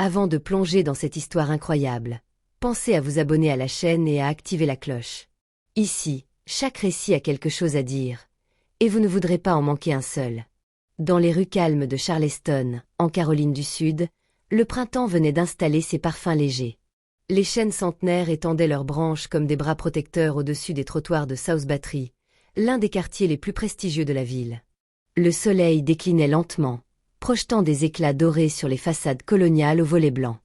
Avant de plonger dans cette histoire incroyable, pensez à vous abonner à la chaîne et à activer la cloche. Ici, chaque récit a quelque chose à dire, et vous ne voudrez pas en manquer un seul. Dans les rues calmes de Charleston, en Caroline du Sud, le printemps venait d'installer ses parfums légers. Les chênes centenaires étendaient leurs branches comme des bras protecteurs au-dessus des trottoirs de South Battery, l'un des quartiers les plus prestigieux de la ville. Le soleil déclinait lentement, projetant des éclats dorés sur les façades coloniales aux volets blancs.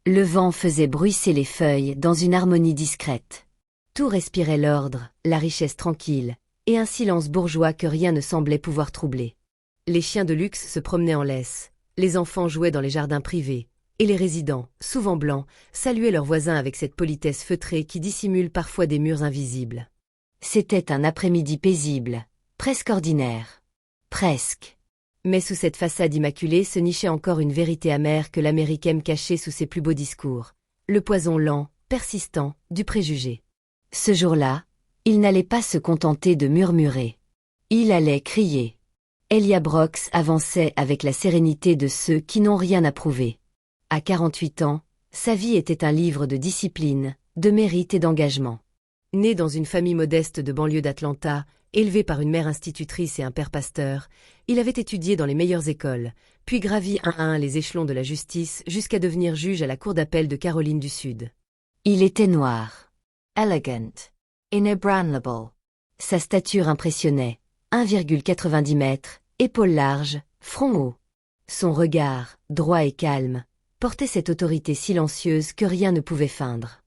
Le vent faisait bruisser les feuilles dans une harmonie discrète. Tout respirait l'ordre, la richesse tranquille, et un silence bourgeois que rien ne semblait pouvoir troubler. Les chiens de luxe se promenaient en laisse, les enfants jouaient dans les jardins privés, et les résidents, souvent blancs, saluaient leurs voisins avec cette politesse feutrée qui dissimule parfois des murs invisibles. C'était un après-midi paisible, presque ordinaire. Presque. Mais sous cette façade immaculée se nichait encore une vérité amère que l'Amérique aime cacher sous ses plus beaux discours. Le poison lent, persistant, du préjugé. Ce jour-là, il n'allait pas se contenter de murmurer. Il allait crier. Elia Brox avançait avec la sérénité de ceux qui n'ont rien à prouver. À 48 ans, sa vie était un livre de discipline, de mérite et d'engagement. Né dans une famille modeste de banlieue d'Atlanta, élevé par une mère institutrice et un père pasteur, il avait étudié dans les meilleures écoles, puis gravi un à un les échelons de la justice jusqu'à devenir juge à la Cour d'appel de Caroline du Sud. Il était noir, elegant, inébranlable. Sa stature impressionnait, 1,90 mètres, épaules larges, front haut. Son regard, droit et calme, portait cette autorité silencieuse que rien ne pouvait feindre.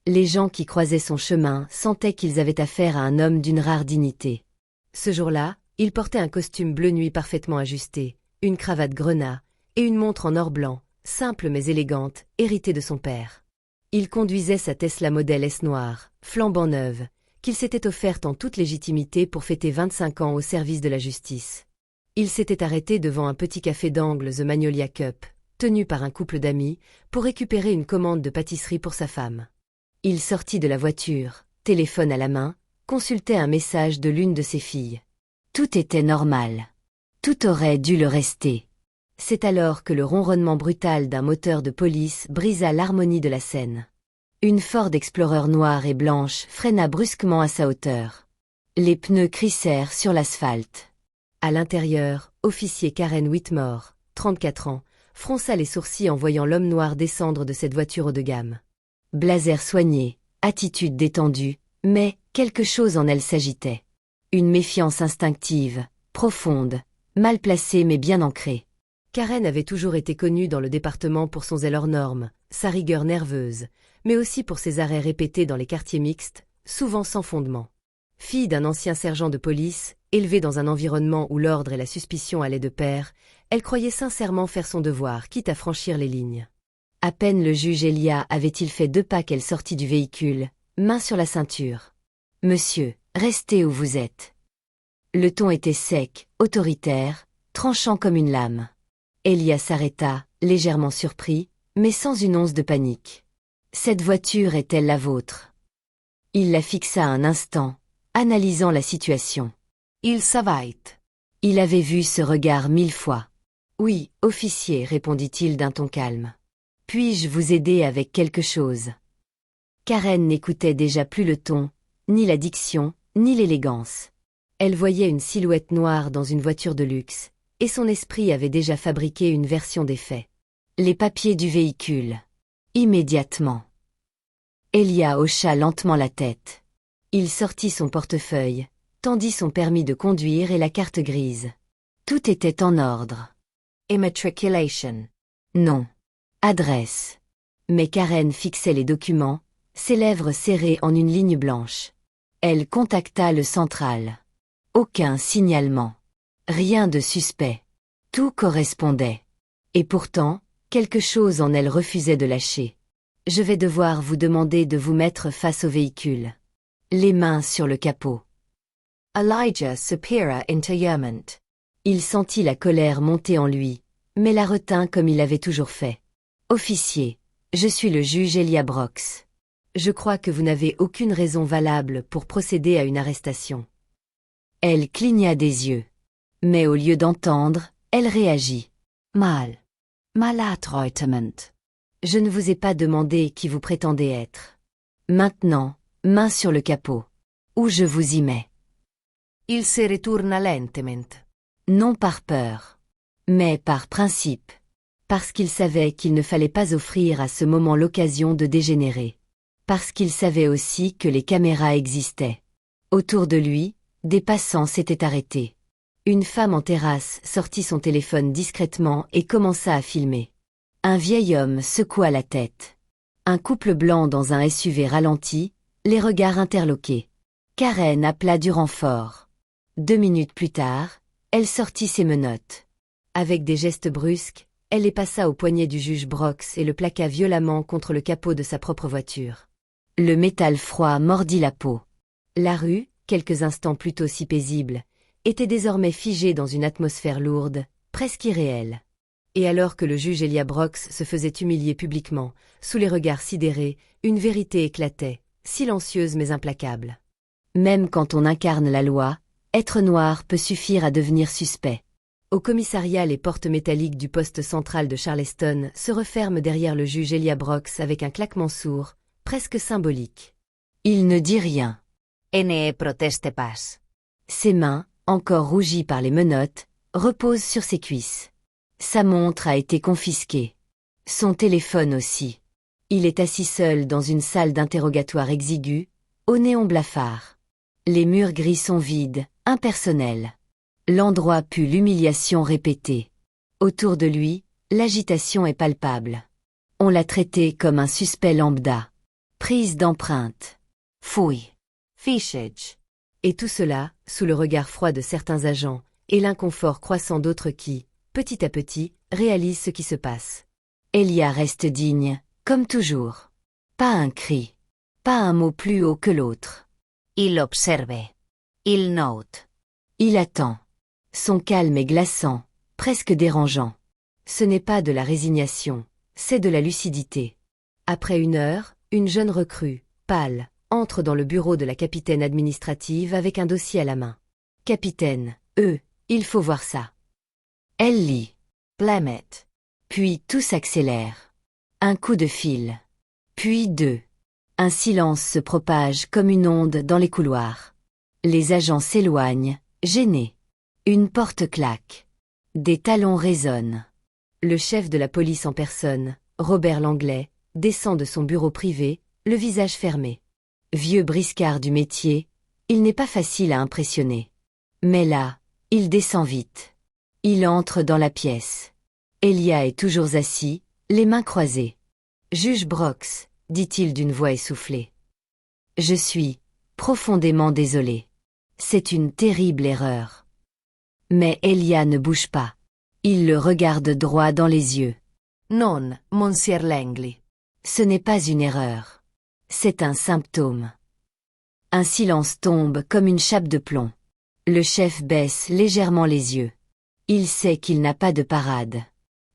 Les gens qui croisaient son chemin sentaient qu'ils avaient affaire à un homme d'une rare dignité. Ce jour-là, il portait un costume bleu nuit parfaitement ajusté, une cravate grenat et une montre en or blanc, simple mais élégante, héritée de son père. Il conduisait sa Tesla Model S noire, flambant neuve, qu'il s'était offerte en toute légitimité pour fêter 25 ans au service de la justice. Il s'était arrêté devant un petit café d'angle The Magnolia Cup, tenu par un couple d'amis, pour récupérer une commande de pâtisserie pour sa femme. Il sortit de la voiture, téléphone à la main, consultait un message de l'une de ses filles. Tout était normal. Tout aurait dû le rester. C'est alors que le ronronnement brutal d'un moteur de police brisa l'harmonie de la scène. Une Ford Explorer noire et blanche freina brusquement à sa hauteur. Les pneus crissèrent sur l'asphalte. À l'intérieur, officier Karen Whitmore, 34 ans, fronça les sourcils en voyant l'homme noir descendre de cette voiture haut de gamme. Blazer soigné, attitude détendue, mais quelque chose en elle s'agitait. Une méfiance instinctive, profonde, mal placée mais bien ancrée. Karen avait toujours été connue dans le département pour son zèle hors norme, sa rigueur nerveuse, mais aussi pour ses arrêts répétés dans les quartiers mixtes, souvent sans fondement. Fille d'un ancien sergent de police, élevée dans un environnement où l'ordre et la suspicion allaient de pair, elle croyait sincèrement faire son devoir, quitte à franchir les lignes. À peine le juge Elia avait-il fait 2 pas qu'elle sortit du véhicule, main sur la ceinture. « Monsieur, restez où vous êtes. » Le ton était sec, autoritaire, tranchant comme une lame. Elia s'arrêta, légèrement surpris, mais sans une once de panique. « Cette voiture est-elle la vôtre ?» Il la fixa un instant, analysant la situation. Il savait. Il avait vu ce regard 1000 fois. « Oui, officier, répondit-il d'un ton calme. Puis-je vous aider avec quelque chose ?» Karen n'écoutait déjà plus le ton, ni la diction, ni l'élégance. Elle voyait une silhouette noire dans une voiture de luxe, et son esprit avait déjà fabriqué une version des faits. Les papiers du véhicule. Immédiatement. Elia hocha lentement la tête. Il sortit son portefeuille, tendit son permis de conduire et la carte grise. Tout était en ordre. Immatriculation. Non. Adresse. Mais Karen fixait les documents, ses lèvres serrées en une ligne blanche. Elle contacta le central. Aucun signalement. Rien de suspect. Tout correspondait. Et pourtant, quelque chose en elle refusait de lâcher. Je vais devoir vous demander de vous mettre face au véhicule. Les mains sur le capot. Elijah Superior Interment. Il sentit la colère monter en lui, mais la retint comme il l'avait toujours fait. Officier, je suis le juge Elia Brox. Je crois que vous n'avez aucune raison valable pour procéder à une arrestation. Elle cligna des yeux. Mais au lieu d'entendre, elle réagit. Maladroitement. Je ne vous ai pas demandé qui vous prétendez être. Maintenant, main sur le capot. Ou je vous y mets. Il se ritorna lentamente. Non par peur, mais par principe. Parce qu'il savait qu'il ne fallait pas offrir à ce moment l'occasion de dégénérer. Parce qu'il savait aussi que les caméras existaient. Autour de lui, des passants s'étaient arrêtés. Une femme en terrasse sortit son téléphone discrètement et commença à filmer. Un vieil homme secoua la tête. Un couple blanc dans un SUV ralenti, les regards interloqués. Karen appela du renfort. 2 minutes plus tard, elle sortit ses menottes. Avec des gestes brusques, elle les passa au poignet du juge Brox et le plaqua violemment contre le capot de sa propre voiture. Le métal froid mordit la peau. La rue, quelques instants plus tôt si paisible, était désormais figée dans une atmosphère lourde, presque irréelle. Et alors que le juge Elia Brox se faisait humilier publiquement, sous les regards sidérés, une vérité éclatait, silencieuse mais implacable. Même quand on incarne la loi, être noir peut suffire à devenir suspect. Au commissariat, les portes métalliques du poste central de Charleston se referment derrière le juge Elia Brox avec un claquement sourd, presque symbolique. Il ne dit rien. Ne proteste pas. Ses mains, encore rougies par les menottes, reposent sur ses cuisses. Sa montre a été confisquée. Son téléphone aussi. Il est assis seul dans une salle d'interrogatoire exiguë, au néon blafard. Les murs gris sont vides, impersonnels. L'endroit pue l'humiliation répétée. Autour de lui, l'agitation est palpable. On l'a traité comme un suspect lambda. Prise d'empreinte. Fouille. Fichage. Et tout cela, sous le regard froid de certains agents, et l'inconfort croissant d'autres qui, petit à petit, réalisent ce qui se passe. Elia reste digne, comme toujours. Pas un cri. Pas un mot plus haut que l'autre. Il observe. Il note. Il attend. Son calme est glaçant, presque dérangeant. Ce n'est pas de la résignation, c'est de la lucidité. Après 1 heure, une jeune recrue, pâle, entre dans le bureau de la capitaine administrative avec un dossier à la main. Capitaine, il faut voir ça. Elle lit. Plamet. Puis tout s'accélère. Un coup de fil. Puis 2. Un silence se propage comme une onde dans les couloirs. Les agents s'éloignent, gênés. Une porte claque. Des talons résonnent. Le chef de la police en personne, Robert Langlais, descend de son bureau privé, le visage fermé. Vieux briscard du métier, il n'est pas facile à impressionner. Mais là, il descend vite. Il entre dans la pièce. Elia est toujours assis, les mains croisées. « Juge Brox, dit-il d'une voix essoufflée. Je suis profondément désolé. C'est une terrible erreur. » Mais Elia ne bouge pas. Il le regarde droit dans les yeux. Non, Monsieur Langley. Ce n'est pas une erreur. C'est un symptôme. Un silence tombe comme une chape de plomb. Le chef baisse légèrement les yeux. Il sait qu'il n'a pas de parade.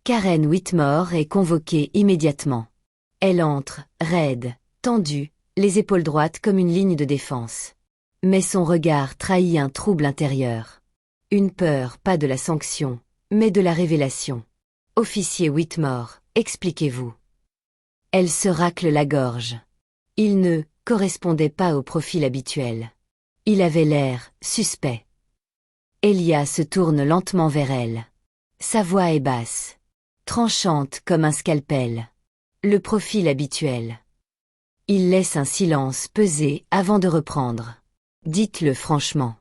Karen Whitmore est convoquée immédiatement. Elle entre, raide, tendue, les épaules droites comme une ligne de défense. Mais son regard trahit un trouble intérieur. Une peur, pas de la sanction, mais de la révélation. « Officier Whitmore, expliquez-vous. » Elle se racle la gorge. Il ne correspondait pas au profil habituel. Il avait l'air suspect. Elia se tourne lentement vers elle. Sa voix est basse, tranchante comme un scalpel. Le profil habituel. Il laisse un silence peser avant de reprendre. « Dites-le franchement.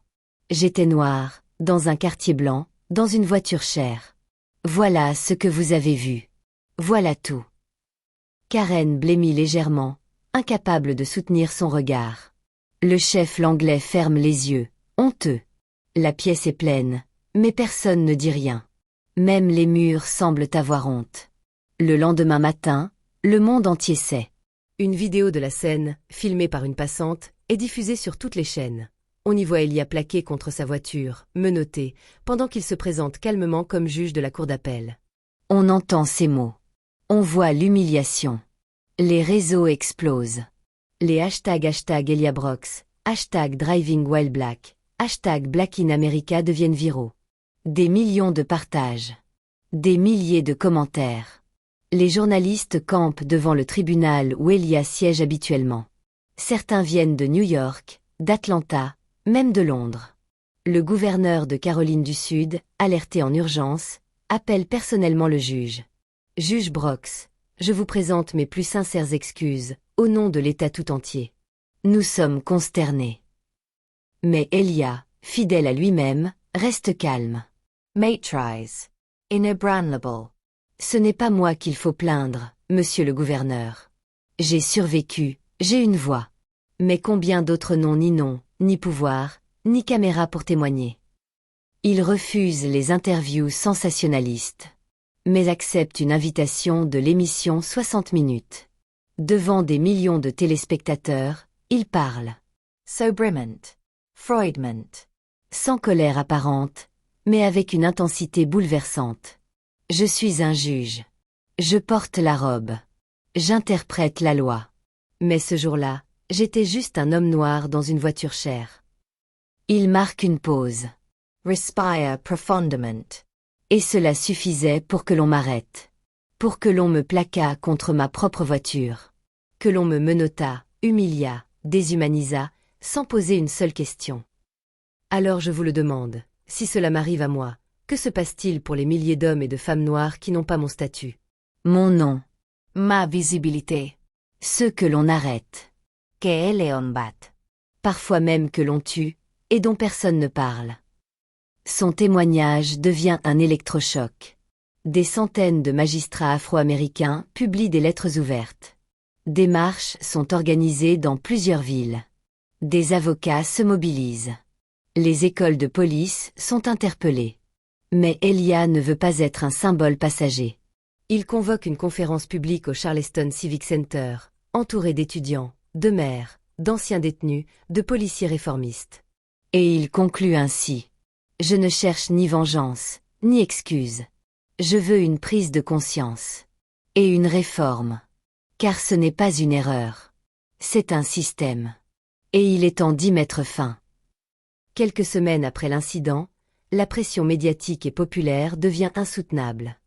J'étais noir, dans un quartier blanc, dans une voiture chère. Voilà ce que vous avez vu. Voilà tout. » Karen blêmit légèrement, incapable de soutenir son regard. Le chef Langlais ferme les yeux, honteux. La pièce est pleine, mais personne ne dit rien. Même les murs semblent avoir honte. Le lendemain matin, le monde entier sait. Une vidéo de la scène, filmée par une passante, est diffusée sur toutes les chaînes. On y voit Elia plaqué contre sa voiture, menotté, pendant qu'il se présente calmement comme juge de la cour d'appel. On entend ces mots. On voit l'humiliation. Les réseaux explosent. Les ## Elia Brox, #DrivingWhileBlack, #BlackInAmerica deviennent viraux. Des millions de partages. Des milliers de commentaires. Les journalistes campent devant le tribunal où Elia siège habituellement. Certains viennent de New York, d'Atlanta, même de Londres. Le gouverneur de Caroline du Sud, alerté en urgence, appelle personnellement le juge. Juge Brox, je vous présente mes plus sincères excuses, au nom de l'État tout entier. Nous sommes consternés. Mais Elia, fidèle à lui-même, reste calme. Matrice. Inébranlable. Ce n'est pas moi qu'il faut plaindre, monsieur le gouverneur. J'ai survécu, j'ai une voix. Mais combien d'autres n'ont ni nom, ni pouvoir, ni caméra pour témoigner. Il refuse les interviews sensationnalistes, mais accepte une invitation de l'émission 60 minutes. Devant des millions de téléspectateurs, il parle. Sobrement. Freudment. Sans colère apparente, mais avec une intensité bouleversante. Je suis un juge. Je porte la robe. J'interprète la loi. Mais ce jour-là, j'étais juste un homme noir dans une voiture chère. Il marque une pause. Respire profondément. Et cela suffisait pour que l'on m'arrête. Pour que l'on me plaquât contre ma propre voiture. Que l'on me menottât, humilia, déshumanisa, sans poser une seule question. Alors je vous le demande, si cela m'arrive à moi, que se passe-t-il pour les milliers d'hommes et de femmes noires qui n'ont pas mon statut? Mon nom. Ma visibilité. Ceux que l'on arrête. Que l'on bat. Parfois même que l'on tue, et dont personne ne parle. Son témoignage devient un électrochoc. Des centaines de magistrats afro-américains publient des lettres ouvertes. Des marches sont organisées dans plusieurs villes. Des avocats se mobilisent. Les écoles de police sont interpellées. Mais Elia ne veut pas être un symbole passager. Il convoque une conférence publique au Charleston Civic Center, entouré d'étudiants, de maires, d'anciens détenus, de policiers réformistes. Et il conclut ainsi. Je ne cherche ni vengeance, ni excuse. Je veux une prise de conscience. Et une réforme. Car ce n'est pas une erreur. C'est un système. Et il est temps d'y mettre fin. Quelques semaines après l'incident, la pression médiatique et populaire devient insoutenable.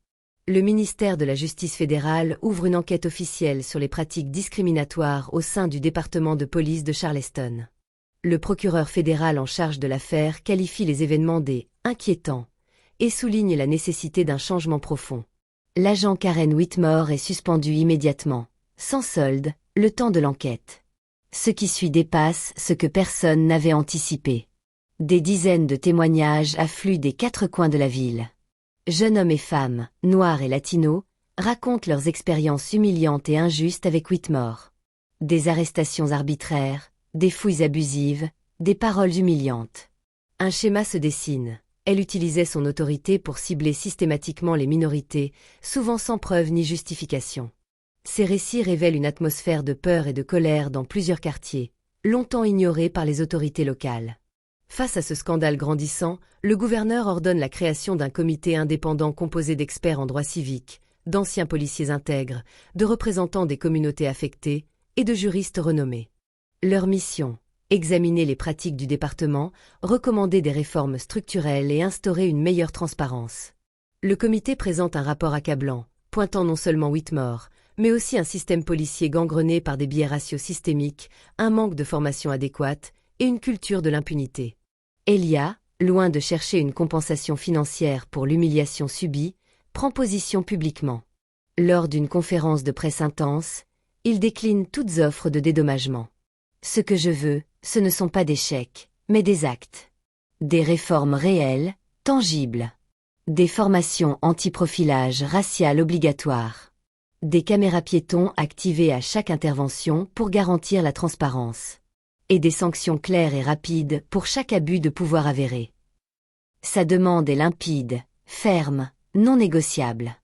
Le ministère de la Justice fédérale ouvre une enquête officielle sur les pratiques discriminatoires au sein du département de police de Charleston. Le procureur fédéral en charge de l'affaire qualifie les événements d'« inquiétants » et souligne la nécessité d'un changement profond. L'agent Karen Whitmore est suspendu immédiatement, sans solde, le temps de l'enquête. Ce qui suit dépasse ce que personne n'avait anticipé. Des dizaines de témoignages affluent des quatre coins de la ville. Jeunes hommes et femmes, noirs et latinos, racontent leurs expériences humiliantes et injustes avec Whitmore. Des arrestations arbitraires, des fouilles abusives, des paroles humiliantes. Un schéma se dessine. Elle utilisait son autorité pour cibler systématiquement les minorités, souvent sans preuve ni justification. Ces récits révèlent une atmosphère de peur et de colère dans plusieurs quartiers, longtemps ignorés par les autorités locales. Face à ce scandale grandissant, le gouverneur ordonne la création d'un comité indépendant composé d'experts en droit civique, d'anciens policiers intègres, de représentants des communautés affectées et de juristes renommés. Leur mission: examiner les pratiques du département, recommander des réformes structurelles et instaurer une meilleure transparence. Le comité présente un rapport accablant, pointant non seulement Whitmore, mais aussi un système policier gangrené par des biais raciaux systémiques, un manque de formation adéquate et une culture de l'impunité. Elia, loin de chercher une compensation financière pour l'humiliation subie, prend position publiquement. Lors d'une conférence de presse intense, il décline toutes offres de dédommagement. Ce que je veux, ce ne sont pas des chèques, mais des actes. Des réformes réelles, tangibles. Des formations anti-profilage racial obligatoires. Des caméras piétons activées à chaque intervention pour garantir la transparence. Et des sanctions claires et rapides pour chaque abus de pouvoir avéré. Sa demande est limpide, ferme, non négociable.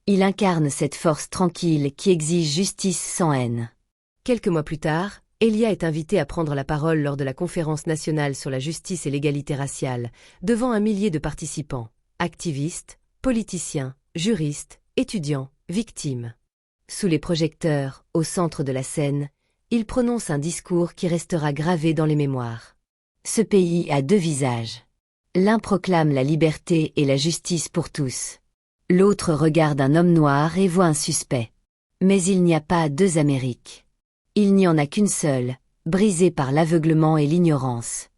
Il incarne cette force tranquille qui exige justice sans haine. Quelques mois plus tard, Elia est invité à prendre la parole lors de la conférence nationale sur la justice et l'égalité raciale, devant un millier de participants, activistes, politiciens, juristes, étudiants, victimes. Sous les projecteurs, au centre de la scène, il prononce un discours qui restera gravé dans les mémoires. Ce pays a deux visages. L'un proclame la liberté et la justice pour tous. L'autre regarde un homme noir et voit un suspect. Mais il n'y a pas deux Amériques. Il n'y en a qu'une seule, brisée par l'aveuglement et l'ignorance.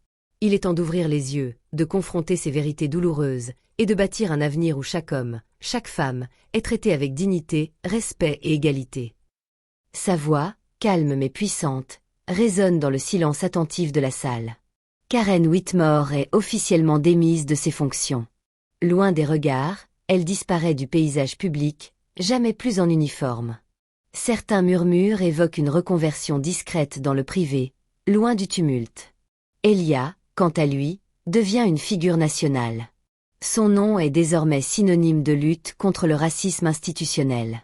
Il est temps d'ouvrir les yeux, de confronter ces vérités douloureuses, et de bâtir un avenir où chaque homme, chaque femme, est traité avec dignité, respect et égalité. Sa voix, calme mais puissante, résonne dans le silence attentif de la salle. Karen Whitmore est officiellement démise de ses fonctions. Loin des regards, elle disparaît du paysage public, jamais plus en uniforme. Certains murmures évoquent une reconversion discrète dans le privé, loin du tumulte. Elia, quant à lui, devient une figure nationale. Son nom est désormais synonyme de lutte contre le racisme institutionnel.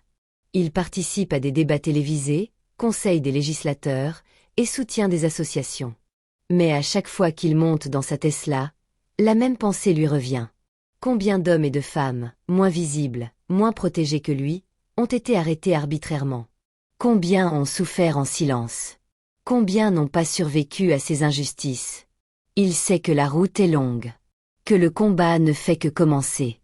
Il participe à des débats télévisés, conseille des législateurs et soutient des associations. Mais à chaque fois qu'il monte dans sa Tesla, la même pensée lui revient. Combien d'hommes et de femmes, moins visibles, moins protégés que lui, ont été arrêtés arbitrairement? Combien ont souffert en silence? Combien n'ont pas survécu à ces injustices? Il sait que la route est longue, que le combat ne fait que commencer.